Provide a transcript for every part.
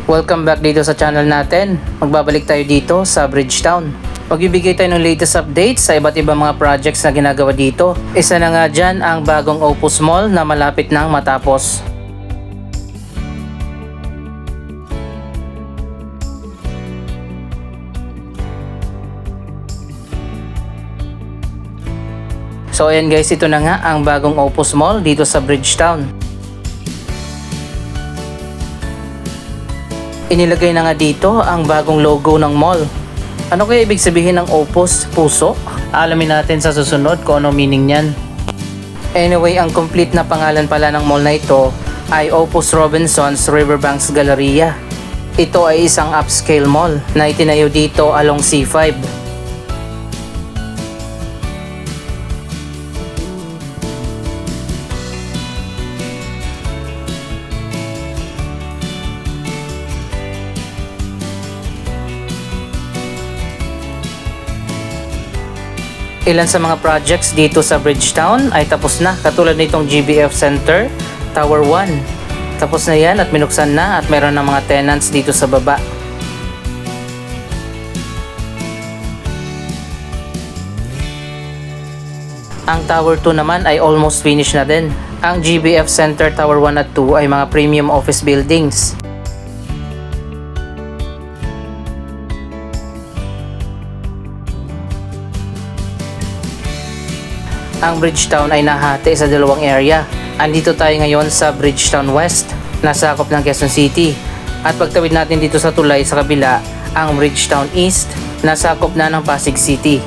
Welcome back dito sa channel natin. Magbabalik tayo dito sa Bridgetown. Magbibigay tayo ng latest updates sa iba't ibang mga projects na ginagawa dito. Isa na nga dyan ang bagong Opus Mall na malapit nang matapos. So ayan guys, ito na nga ang bagong Opus Mall dito sa Bridgetown. Inilagay na nga dito ang bagong logo ng mall. Ano kaya ibig sabihin ng Opus? Puso? Alamin natin sa susunod kung ano meaning niyan. Anyway, ang complete na pangalan pala ng mall na ito ay Opus Robinson's Riverbanks Galleria. Ito ay isang upscale mall na itinayo dito along C5. Ilan sa mga projects dito sa Bridgetown ay tapos na, katulad nitong GBF Center, Tower 1. Tapos na yan at minuksan na at meron ng mga tenants dito sa baba. Ang Tower 2 naman ay almost finished na din. Ang GBF Center Tower 1 at 2 ay mga premium office buildings. Ang Bridgetown ay nahati sa dalawang area. Andito tayo ngayon sa Bridgetown West, nasakop ng Quezon City. At pagtawid natin dito sa tulay sa kabila, ang Bridgetown East, nasakop na ng Pasig City.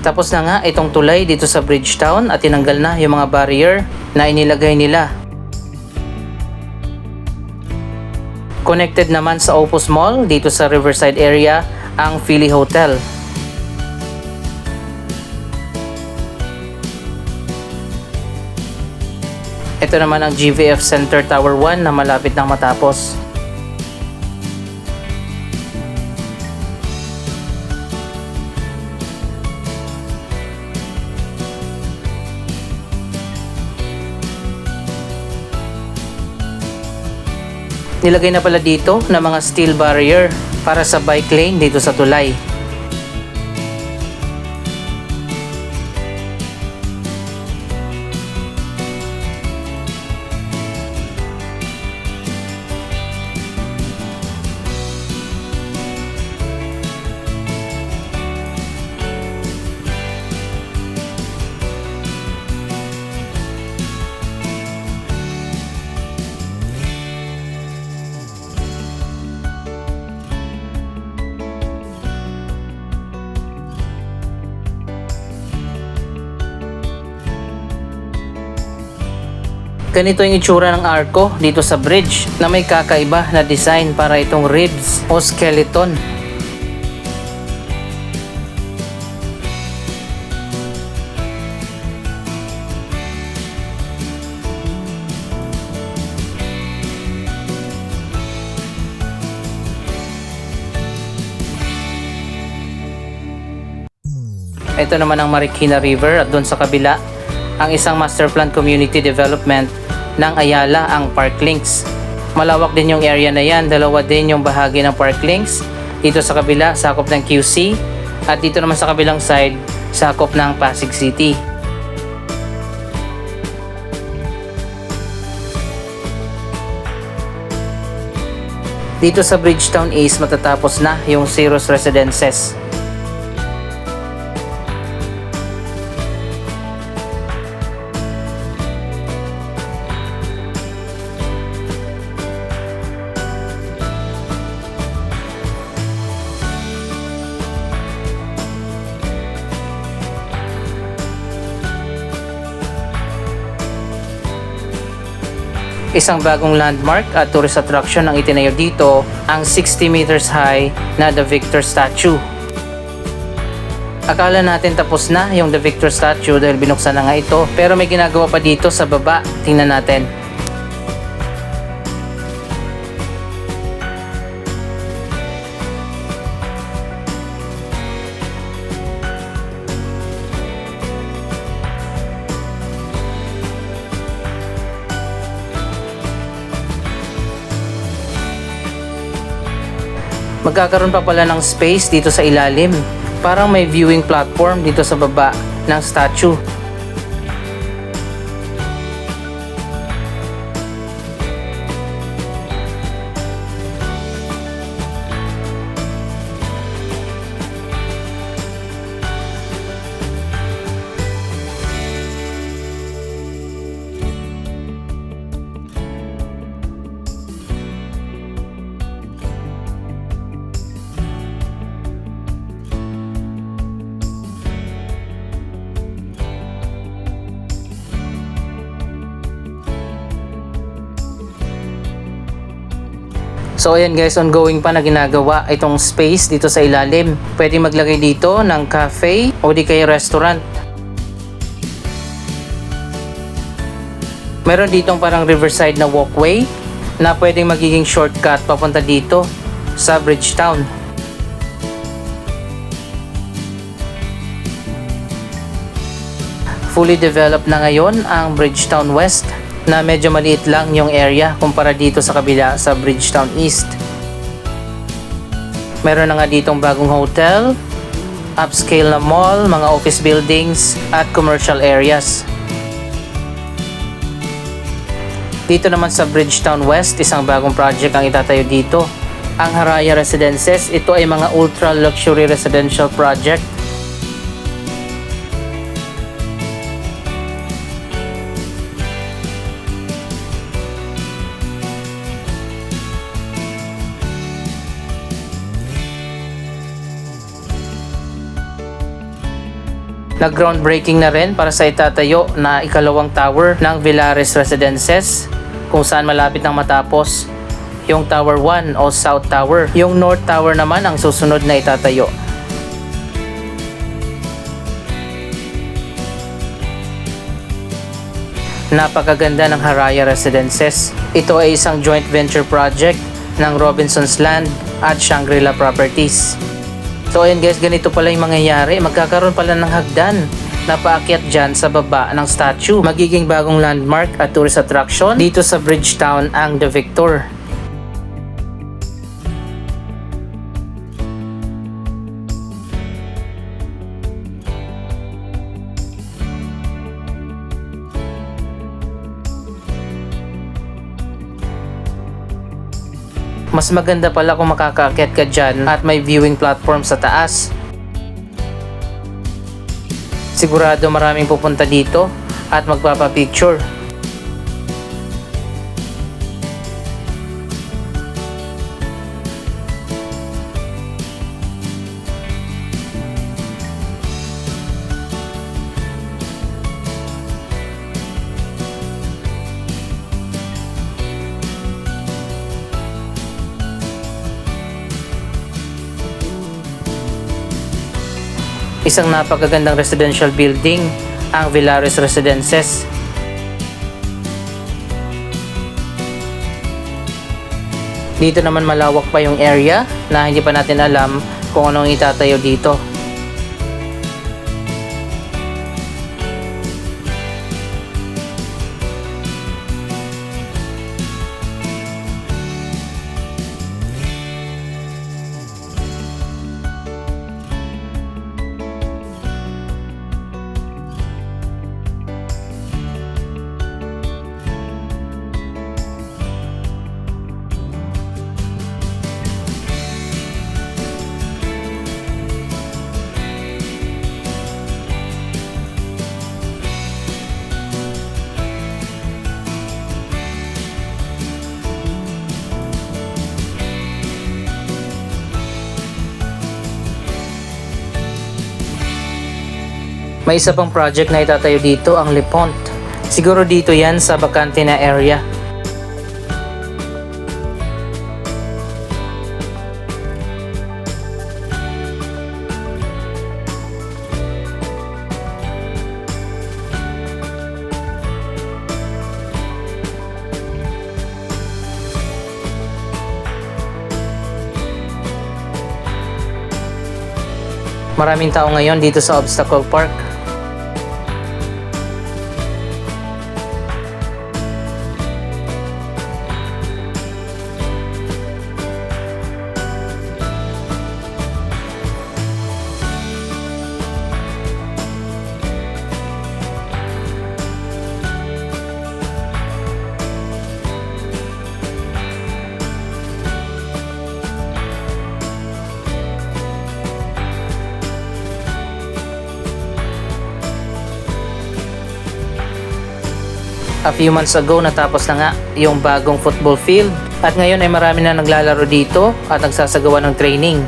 Tapos na nga itong tulay dito sa Bridgetown at tinanggal na yung mga barrier na inilagay nila. Connected naman sa Opus Mall dito sa Riverside area ang Philly Hotel. Ito naman ang GVF Center Tower 1 na malapit nang matapos. Nilagay na pala dito ng mga steel barrier para sa bike lane dito sa tulay. Ganito yung itsura ng arko dito sa bridge na may kakaiba na design para itong ribs o skeleton. Ito naman ang Marikina River at doon sa kabila ang isang master plan community development ng Ayala, ang Parklinks. Malawak din yung area na yan, dalawa din yung bahagi ng Parklinks. Dito sa kabila, sakop ng QC at dito naman sa kabilang side, sakop ng Pasig City. Dito sa Bridgetown East, matatapos na yung Ceros Residences. Isang bagong landmark at tourist attraction ang itinayo dito, ang 60 meters high na The Victor Statue. Akala natin tapos na yung The Victor statue dahil binuksan na nga ito, pero may ginagawa pa dito sa baba. Tingnan natin. Magkakaroon pa pala ng space dito sa ilalim. Parang may viewing platform dito sa baba ng statue. So ayan guys, ongoing pa na ginagawa itong space dito sa ilalim. Pwede maglagay dito ng cafe o di kaya restaurant. Meron ditong parang riverside na walkway na pwedeng magiging shortcut papunta dito sa Bridgetown. Fully developed na ngayon ang Bridgetown West, na medyo maliit lang yung area kumpara dito sa kabila sa Bridgetown East. Meron na nga ditong bagong hotel, upscale na mall, mga office buildings at commercial areas. Dito naman sa Bridgetown West, isang bagong project ang itatayo dito. Ang Haraya Residences, ito ay mga ultra luxury residential project. Nag-groundbreaking na rin para sa itatayo na ikalawang tower ng Villares Residences, kung saan malapit nang matapos yung Tower 1 o South Tower. Yung North Tower naman ang susunod na itatayo. Napakaganda ng Haraya Residences. Ito ay isang joint venture project ng Robinsons Land at Shangri-La Properties. So ayun guys, ganito pala yung mangyayari. Magkakaroon pala ng hagdan na paakyat dyan sa baba ng statue. Magiging bagong landmark at tourist attraction dito sa Bridgetown ang The Victor. Mas maganda pala kung makakaakyat ka dyan at may viewing platform sa taas. Sigurado maraming pupunta dito at magpapapicture. Isang napakagandang residential building, ang Villares Residences. Dito naman malawak pa yung area na hindi pa natin alam kung anong itatayo dito. May isa pang project na itatayo dito, ang Le Pont. Siguro dito yan sa bakante na area. Maraming tao ngayon dito sa Obstacle Park. A few months ago natapos na nga yung bagong football field at ngayon ay marami na naglalaro dito at nagsasagawa ng training.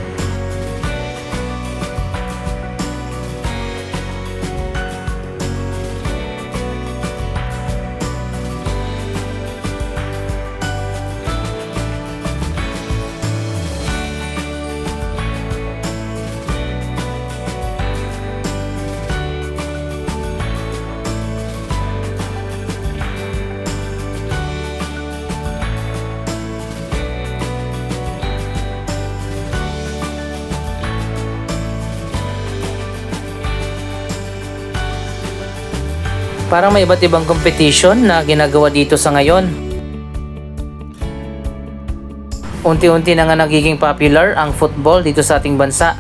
Parang may iba't ibang competition na ginagawa dito sa ngayon. Unti-unti na nga nagiging popular ang football dito sa ating bansa.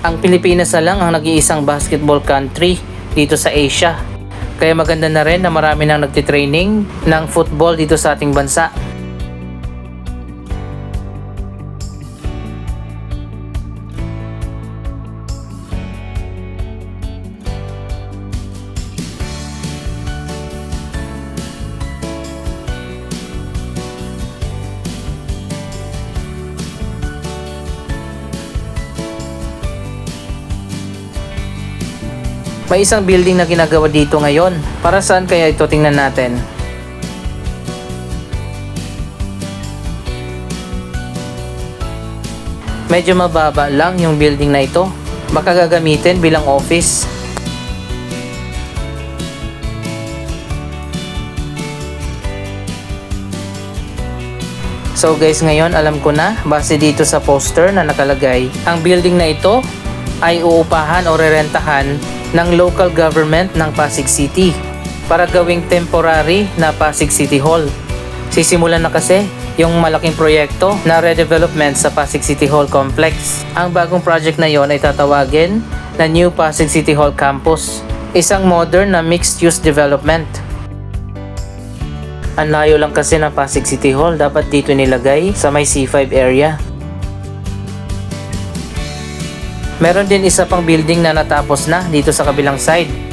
Ang Pilipinas na lang ang nag-iisang basketball country dito sa Asia. Kaya maganda na rin na marami nang nagtitraining ng football dito sa ating bansa. May isang building na ginagawa dito ngayon. Para saan kaya ito, tingnan natin. Medyo mababa lang yung building na ito. Baka gagamitin bilang office. So guys, ngayon alam ko na, base dito sa poster na nakalagay, ang building na ito ay uupahan o rerentahan ng local government ng Pasig City para gawing temporary na Pasig City Hall. Sisimulan na kasi yung malaking proyekto na redevelopment sa Pasig City Hall Complex. Ang bagong project na yon ay tatawagin na New Pasig City Hall Campus, isang modern na mixed-use development. Ang layo lang kasi ng Pasig City Hall, dapat dito nilagay sa may C5 area. Meron din isa pang building na natapos na dito sa kabilang side.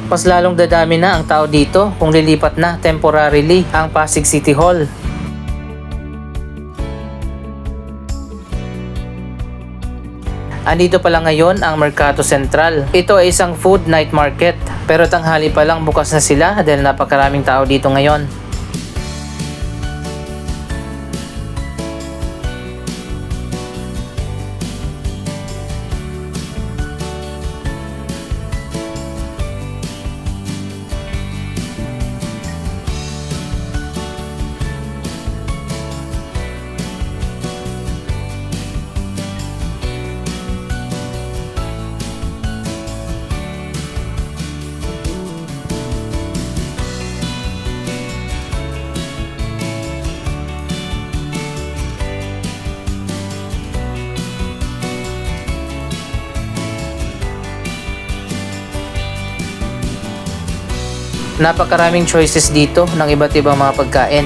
Mas lalong dadami na ang tao dito kung lilipat na temporarily ang Pasig City Hall. Andito pala ngayon ang Mercato Central. Ito ay isang food night market, pero tanghali pa lang bukas na sila dahil napakaraming tao dito ngayon. Napakaraming choices dito ng iba't ibang mga pagkain.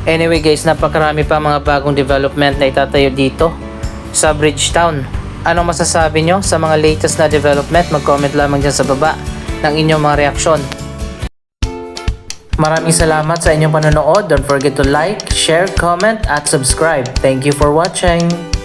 Anyway guys, napakarami pa mga bagong development na itatayo dito sa Bridgetown. Anong masasabi nyo sa mga latest na development? Mag-comment lamang dyan sa baba. ng inyong mga reaksyon. Maraming salamat sa inyong panonood. Don't forget to like, share, comment, at subscribe. Thank you for watching!